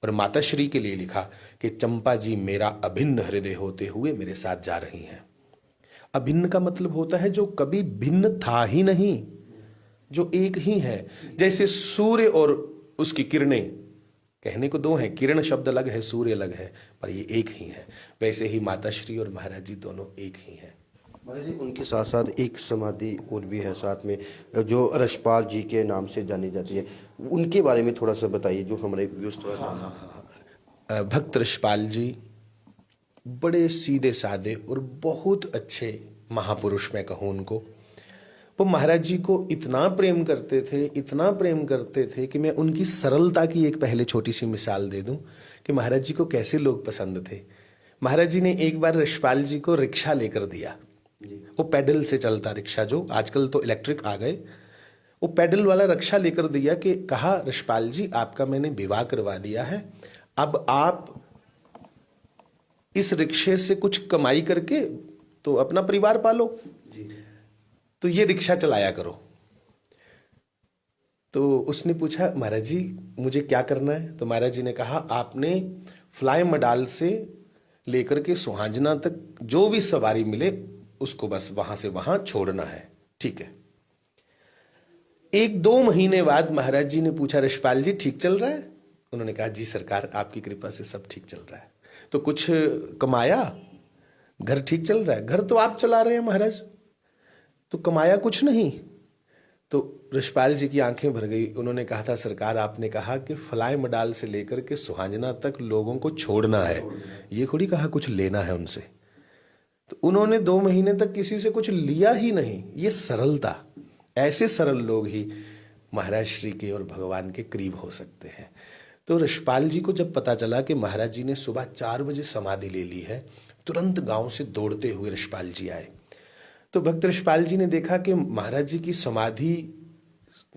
और माताश्री के लिए लिखा कि चंपा जी मेरा अभिन्न हृदय होते हुए मेरे साथ जा रही हैं। अभिन्न का मतलब होता है जो कभी भिन्न था ही नहीं, जो एक ही है। जैसे सूर्य और उसकी किरणें, कहने को दो हैं, किरण शब्द अलग है, सूर्य अलग है, पर ये एक ही है। वैसे ही माताश्री और महाराज जी दोनों एक ही हैं। महाराज जी, उनके साथ साथ एक समाधि और भी है साथ में, जो रसपाल जी के नाम से जानी जाती है, उनके बारे में थोड़ा सा बताइए, जो हमारे व्यूअर्स थोड़ा जानना। भक्त रसपाल जी बड़े सीधे साधे और बहुत अच्छे महापुरुष, मैं कहूँ उनको। वो महाराज जी को इतना प्रेम करते थे, इतना प्रेम करते थे कि मैं उनकी सरलता की एक पहले छोटी सी मिसाल दे दूं कि महाराज जी को कैसे लोग पसंद थे। महाराज जी ने एक बार रसपाल जी को रिक्शा लेकर दिया। वो पैडल से चलता रिक्शा, जो आजकल तो इलेक्ट्रिक आ गए, वो पैडल वाला रिक्शा लेकर दिया कि कहा, रसपाल जी आपका मैंने विवाह करवा दिया है, अब आप इस रिक्शे से कुछ कमाई करके तो अपना परिवार पालो, तो ये रिक्शा चलाया करो। तो उसने पूछा, महाराज जी मुझे क्या करना है? तो महाराज जी ने कहा, आपने फ्लाई मडाल से लेकर के सुहांजना तक जो भी सवारी मिले उसको बस वहां से वहां छोड़ना है, ठीक है। 1-2 महीने बाद महाराज जी ने पूछा, रसपाल जी ठीक चल रहा है? उन्होंने कहा, जी सरकार आपकी कृपा से सब ठीक चल रहा है। तो कुछ कमाया? घर ठीक चल रहा है? घर तो आप चला रहे हैं महाराज, तो कमाया कुछ नहीं? तो रसपाल जी की आंखें भर गई। उन्होंने कहा था, सरकार आपने कहा कि फ्लाई मडाल से लेकर के सुहांजना तक लोगों को छोड़ना है, ये थोड़ी कहा कुछ लेना है उनसे। तो उन्होंने 2 महीने तक किसी से कुछ लिया ही नहीं। ये सरलता, ऐसे सरल लोग ही महाराज श्री के और भगवान के करीब हो सकते हैं। तो रसपाल जी को जब पता चला कि महाराज जी ने सुबह 4 बजे समाधि ले ली है, तुरंत गांव से दौड़ते हुए रसपाल जी आए। तो भक्त रसपाल जी ने देखा कि महाराज जी की समाधि,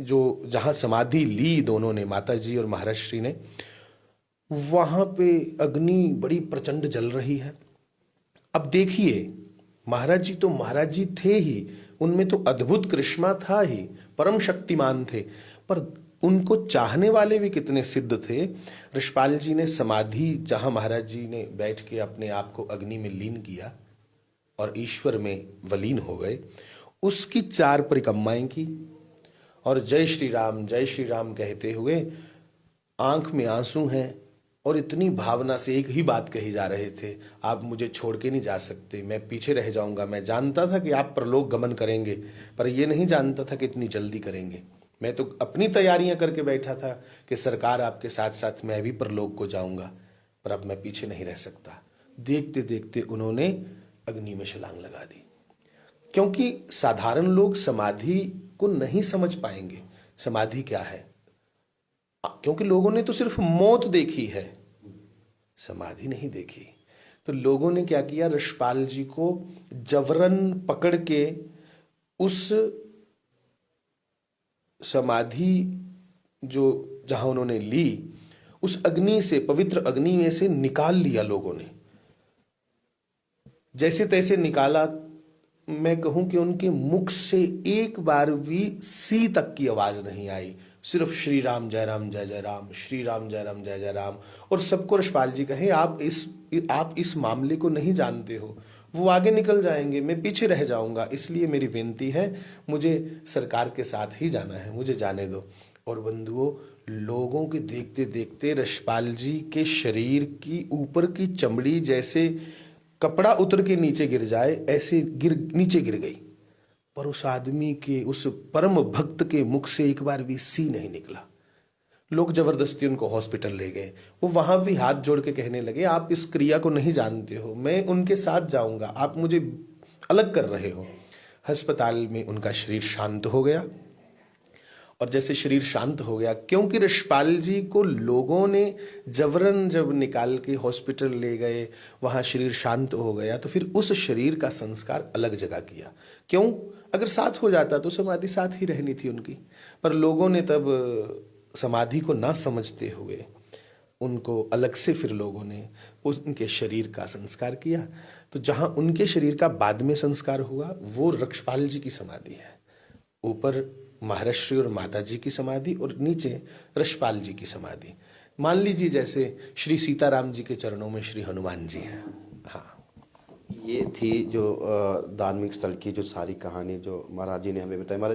जो जहां समाधि ली दोनों ने, माता जी और महाराज श्री ने, वहां पे अग्नि बड़ी प्रचंड जल रही है। अब देखिए, महाराज जी तो महाराज जी थे ही, उनमें तो अद्भुत करिश्मा था ही, परम शक्तिमान थे, पर उनको चाहने वाले भी कितने सिद्ध थे। रसपाल जी ने समाधि, जहां महाराज जी ने बैठ के अपने आप को अग्नि में लीन किया और ईश्वर में वलीन हो गए, उसकी 4 परिक्रमाएं की और जय श्री राम कहते हुए आंख में आंसू हैं और इतनी भावना से एक ही बात कही जा रहे थे, आप मुझे छोड़ के नहीं जा सकते, मैं पीछे रह जाऊंगा। मैं जानता था कि आप परलोक गमन करेंगे, पर यह नहीं जानता था कि इतनी जल्दी करेंगे। मैं तो अपनी तैयारियां करके बैठा था कि सरकार आपके साथ साथ मैं भी परलोक को जाऊंगा, पर अब मैं पीछे नहीं रह सकता। देखते देखते उन्होंने अग्नि में छलांग लगा दी। क्योंकि साधारण लोग समाधि को नहीं समझ पाएंगे, समाधि क्या है, क्योंकि लोगों ने तो सिर्फ मौत देखी है, समाधि नहीं देखी। तो लोगों ने क्या किया, रसपाल जी को जबरन पकड़ के उस समाधि जो जहां उन्होंने ली, उस अग्नि से, पवित्र अग्नि में से निकाल लिया लोगों ने। जैसे तैसे निकाला। मैं कहूं कि उनके मुख से एक बार भी सी तक की आवाज नहीं आई, सिर्फ श्री राम जय राम जय जय राम, श्री राम जय राम जय जय राम। और सबको रसपाल जी कहे, आप इस मामले को नहीं जानते हो, वो आगे निकल जाएंगे, मैं पीछे रह जाऊंगा, इसलिए मेरी विनती है, मुझे सरकार के साथ ही जाना है, मुझे जाने दो। और बंधुओं, लोगों के देखते देखते रसपाल जी के शरीर की ऊपर की चमड़ी जैसे कपड़ा उतर के नीचे गिर जाए, ऐसे नीचे गिर गई। पर उस आदमी के, उस परम भक्त के मुख से एक बार भी सी नहीं निकला। लोग जबरदस्ती उनको हॉस्पिटल ले गए। वो वहां भी हाथ जोड़ के कहने लगे, आप इस क्रिया को नहीं जानते हो, मैं उनके साथ जाऊंगा, आप मुझे अलग कर रहे हो। अस्पताल में उनका शरीर शांत हो गया। और जैसे शरीर शांत हो गया, क्योंकि रसपाल जी को लोगों ने जबरन जब निकाल के हॉस्पिटल ले गए, वहां शरीर शांत हो गया, तो फिर उस शरीर का संस्कार अलग जगह किया। क्यों? अगर साथ हो जाता तो समाधि साथ ही रहनी थी उनकी, पर लोगों ने तब समाधि को ना समझते हुए उनको अलग से फिर लोगों ने उनके शरीर का संस्कार किया। तो जहां उनके शरीर का बाद में संस्कार हुआ, वो रसपाल जी की समाधि है। ऊपर महाराज श्री और माता जी की समाधि और नीचे रसपाल जी की समाधि। मान लीजिए जैसे श्री सीताराम जी के चरणों में श्री हनुमान जी हैं। हाँ, ये थी जो धार्मिक स्थल की जो सारी कहानी जो महाराज जी ने हमें बताई। महाराज